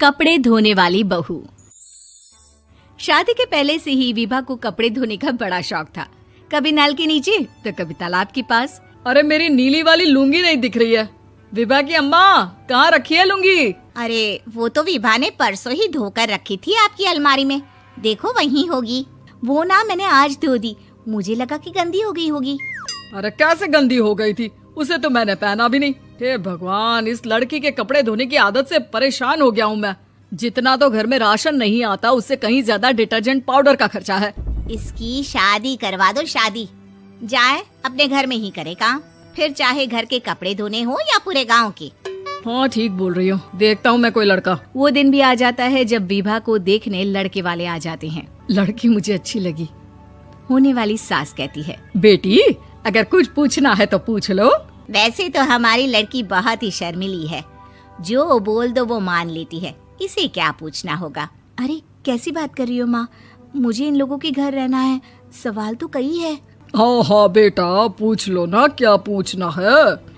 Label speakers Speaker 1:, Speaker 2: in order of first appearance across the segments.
Speaker 1: कपड़े धोने वाली बहू। शादी के पहले से ही विभा को कपड़े धोने का बड़ा शौक था। कभी नल के नीचे तो कभी तालाब के पास।
Speaker 2: अरे मेरी नीली वाली लुंगी नहीं दिख रही है। विभा की अम्मा, कहाँ रखी है लुंगी?
Speaker 3: अरे वो तो विभा ने परसों ही धोकर रखी थी आपकी अलमारी में, देखो वहीं होगी। वो ना मैंने आज धो दी, मुझे लगा कि गंदी हो गई होगी।
Speaker 2: अरे कैसे गंदी हो गई थी? उसे तो मैंने पहना भी नहीं। हे भगवान, इस लड़की के कपड़े धोने की आदत से परेशान हो गया हूँ मैं। जितना तो घर में राशन नहीं आता, उससे कहीं ज्यादा डिटर्जेंट पाउडर का खर्चा है।
Speaker 3: इसकी शादी करवा दो, शादी जाए अपने घर में ही करे काम, फिर चाहे घर के कपड़े धोने हो या पूरे गांव के।
Speaker 2: हाँ ठीक बोल रही हो, देखता हूँ मैं कोई लड़का।
Speaker 1: वो दिन भी आ जाता है जब विभा को देखने लड़के वाले आ जाते हैं।
Speaker 2: लड़की मुझे अच्छी लगी।
Speaker 1: होने वाली सास कहती है,
Speaker 2: बेटी अगर कुछ पूछना है तो पूछ लो।
Speaker 3: वैसे तो हमारी लड़की बहुत ही शर्मीली है, जो बोल दो वो मान लेती है, इसे क्या पूछना होगा।
Speaker 1: अरे कैसी बात कर रही हो माँ, मुझे इन लोगों के घर रहना है, सवाल तो कई है।
Speaker 2: हाँ हाँ बेटा, पूछ लो ना, क्या पूछना है।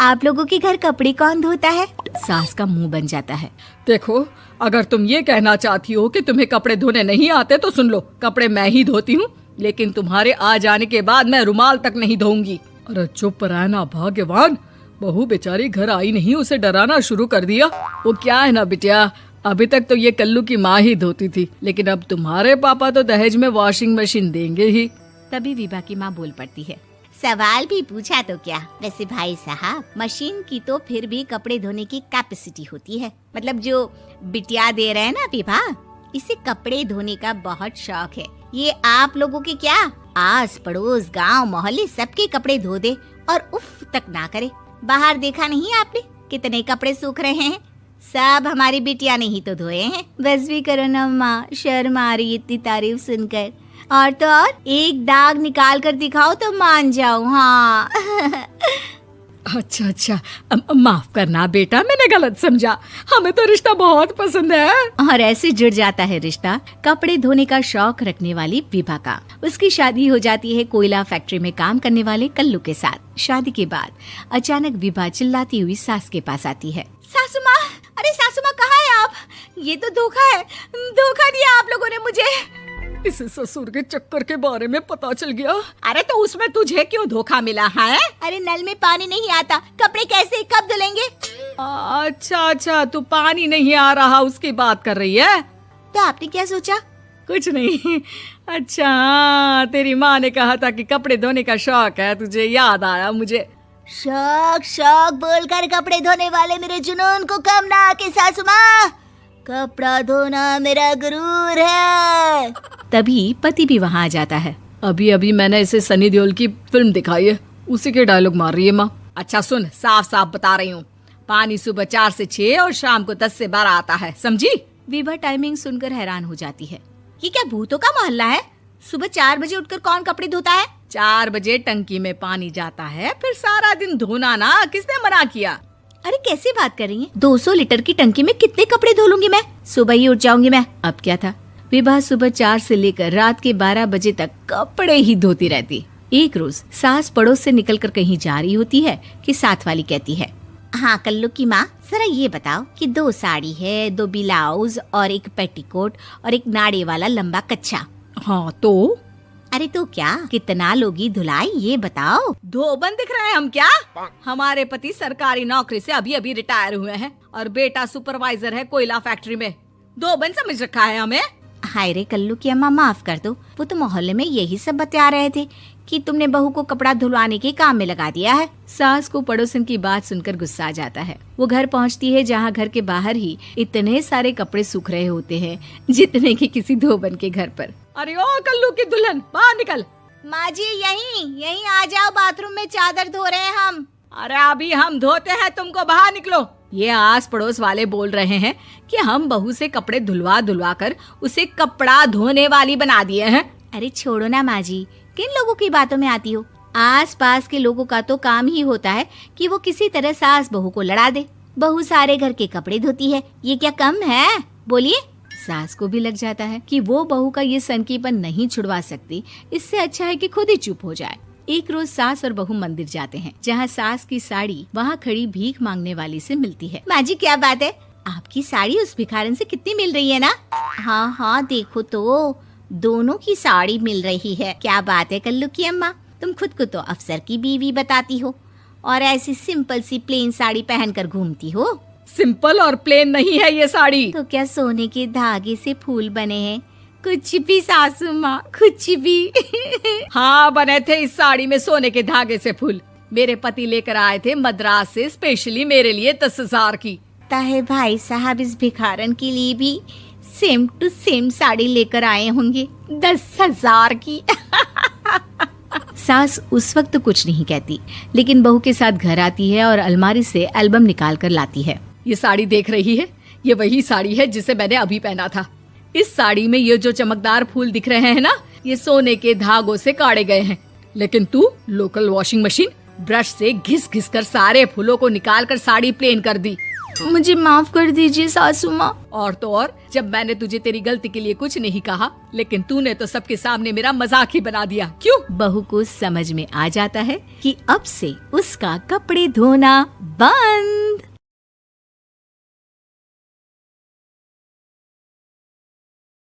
Speaker 1: आप लोगों के घर कपड़े कौन धोता है? सास का मुंह बन जाता है।
Speaker 2: देखो, अगर तुम ये कहना चाहती हो कि तुम्हें कपड़े धोने नहीं आते तो सुन लो, कपड़े मैं ही धोती हूँ, लेकिन तुम्हारे आ जाने के बाद मैं रुमाल तक नहीं धोऊंगी। अरे चुप रहना भाग्यवान, बहू बेचारी घर आई नहीं, उसे डराना शुरू कर दिया। वो क्या है ना बिटिया, अभी तक तो ये कल्लू की माँ ही धोती थी, लेकिन अब तुम्हारे पापा तो दहेज में वॉशिंग मशीन देंगे ही।
Speaker 1: तभी विभा की माँ बोल पड़ती है,
Speaker 3: सवाल भी पूछा तो क्या। वैसे भाई साहब, मशीन की तो फिर भी कपड़े धोने की कैपेसिटी होती है। मतलब जो बिटिया दे रहे हैं ना विभा, इसे कपड़े धोने का बहुत शौक है। ये आप लोगों के क्या, आस पड़ोस गांव मोहल्ले सबके कपड़े धो दे और उफ तक ना करे। बाहर देखा नहीं आपने कितने कपड़े सूख रहे हैं? सब हमारी बिटिया ने ही तो धोए हैं।
Speaker 1: बस भी करो ना माँ, शर्म आ रही इतनी तारीफ सुनकर। और तो और एक दाग निकाल कर दिखाओ तो मान जाओ। हाँ
Speaker 2: अच्छा, माफ करना बेटा, मैंने गलत समझा। हमें तो रिश्ता बहुत पसंद है।
Speaker 1: और ऐसे जुड़ जाता है रिश्ता कपड़े धोने का शौक रखने वाली विभा का। उसकी शादी हो जाती है कोयला फैक्ट्री में काम करने वाले कल्लू के साथ। शादी के बाद अचानक विभा चिल्लाती हुई सास के पास आती है।
Speaker 3: सासू माँ, अरे सासू माँ कहाँ है आप? ये तो धोखा है, धोखा दिया आप लोगों ने मुझे।
Speaker 2: इसे ससुर के चक्कर के बारे में पता चल गया।
Speaker 3: अरे तो उसमें तुझे क्यों धोखा मिला है? अरे नल में पानी नहीं आता, कपड़े कैसे कब धुलेंगे?
Speaker 2: अच्छा, तू पानी नहीं आ रहा उसकी बात कर रही है।
Speaker 3: तो आपने क्या सोचा?
Speaker 2: कुछ नहीं। अच्छा, तेरी माँ ने कहा था कि कपड़े धोने का शौक है तुझे, याद आया मुझे।
Speaker 3: शौक बोलकर कपड़े धोने वाले मेरे जुनून को कम ना आके सासू माँ, कपड़ा धोना मेरा गुरूर है।
Speaker 1: तभी पति भी वहाँ आ जाता है।
Speaker 2: अभी मैंने इसे सनी देओल की फिल्म दिखाई है, उसी के डायलॉग मार रही है माँ। अच्छा सुन, साफ बता रही हूँ, पानी सुबह 4 से 6 और शाम को 10 से 12 आता है, समझी?
Speaker 1: विभा टाइमिंग सुनकर हैरान हो जाती है।
Speaker 3: ये क्या भूतों का मोहल्ला है? सुबह 4 बजे उठकर कौन कपड़े धोता है?
Speaker 2: 4 बजे टंकी में पानी जाता है, फिर सारा दिन धोना ना, किसने मना किया?
Speaker 1: अरे कैसी बात कर रही हैं? 200 लीटर की टंकी में कितने कपड़े धो लूंगी मैं? सुबह ही उठ जाऊंगी मैं। अब क्या था, विभा सुबह 4 से लेकर रात के 12 बजे तक कपड़े ही धोती रहती। एक रोज सास पड़ोस से निकलकर कहीं जा रही होती है कि साथ वाली कहती है,
Speaker 3: हाँ कल्लू की माँ, जरा ये बताओ कि 2 साड़ी है, 2 ब्लाउज और एक पेटीकोट और एक नाड़े वाला लंबा कच्छा।
Speaker 2: हाँ तो?
Speaker 3: अरे तो क्या, कितना लोगी धुलाई ये बताओ।
Speaker 2: धोबन दिख रहे हैं हम क्या? हमारे पति सरकारी नौकरी से अभी रिटायर हुए हैं और बेटा सुपरवाइजर है कोयला फैक्ट्री में। धोबन समझ रखा है हमें।
Speaker 3: हाय रे कल्लू की अम्मा, माफ कर दो, वो तो मोहल्ले में यही सब बता रहे थे कि तुमने बहू को कपड़ा धुलवाने के काम में लगा दिया है।
Speaker 1: सास को पड़ोसन की बात सुनकर गुस्सा आ जाता है। वो घर पहुंचती है जहां घर के बाहर ही इतने सारे कपड़े सूख रहे होते हैं जितने कि किसी धोबन के घर पर।
Speaker 2: अरे ओ कल्लू की दुल्हन, बाहर निकल।
Speaker 3: माँ जी यहीं आ जाओ, बाथरूम में चादर धो रहे हैं हम।
Speaker 2: अरे अभी हम धोते हैं, तुमको बाहर निकलो। ये आस पड़ोस वाले बोल रहे हैं कि हम बहू से कपड़े धुलवा कर उसे कपड़ा धोने वाली बना दिए हैं।
Speaker 1: अरे छोड़ो ना माँ जी, किन लोगों की बातों में आती हो? आस पास के लोगों का तो काम ही होता है कि वो किसी तरह सास बहू को लड़ा दे। बहू सारे घर के कपड़े धोती है, ये क्या कम है? बोलिए। सास को भी लग जाता है कि वो बहू का ये सनकीपन नहीं छुड़वा सकती, इससे अच्छा है कि खुद ही चुप हो जाए। एक रोज सास और बहू मंदिर जाते हैं, जहाँ सास की साड़ी वहाँ खड़ी भीख मांगने वाली से मिलती है।
Speaker 3: माँ जी क्या बात है, आपकी साड़ी उस भिखारन से कितनी मिल रही है ना? हाँ हाँ देखो तो, दोनों की साड़ी मिल रही है। क्या बात है कल्लू की अम्मा, तुम खुद को तो अफसर की बीवी बताती हो और ऐसी सिंपल सी प्लेन साड़ी पहनकर घूमती हो।
Speaker 2: सिंपल और प्लेन नहीं है ये साड़ी।
Speaker 3: तो क्या सोने के धागे से फूल बने हैं? कुछ भी सासू माँ, कुछ भी।
Speaker 2: हाँ बने थे इस साड़ी में सोने के धागे से फूल। मेरे पति लेकर आए थे मद्रास से स्पेशली मेरे लिए 10,000 की।
Speaker 3: ताहे भाई साहब इस भिखारन के लिए भी सेम टू सेम साड़ी लेकर आए होंगे 10,000 की।
Speaker 1: सास उस वक्त तो कुछ नहीं कहती, लेकिन बहू के साथ घर आती है और अलमारी से एल्बम निकाल कर लाती है।
Speaker 2: ये साड़ी देख रही है, ये वही साड़ी है जिसे मैंने अभी पहना था। इस साड़ी में ये जो चमकदार फूल दिख रहे हैं ना, ये सोने के धागों से काढ़े गए हैं। लेकिन तू लोकल वॉशिंग मशीन ब्रश से घिस घिस कर सारे फूलों को निकाल कर साड़ी प्लेन कर दी।
Speaker 1: मुझे माफ कर दीजिए सासू माँ।
Speaker 2: और तो और, जब मैंने तुझे तेरी गलती के लिए कुछ नहीं कहा, लेकिन तूने तो सबके सामने मेरा मजाक ही बना दिया। क्यों?
Speaker 1: बहू को समझ में आ जाता है कि अब से उसका कपड़े धोना बंद।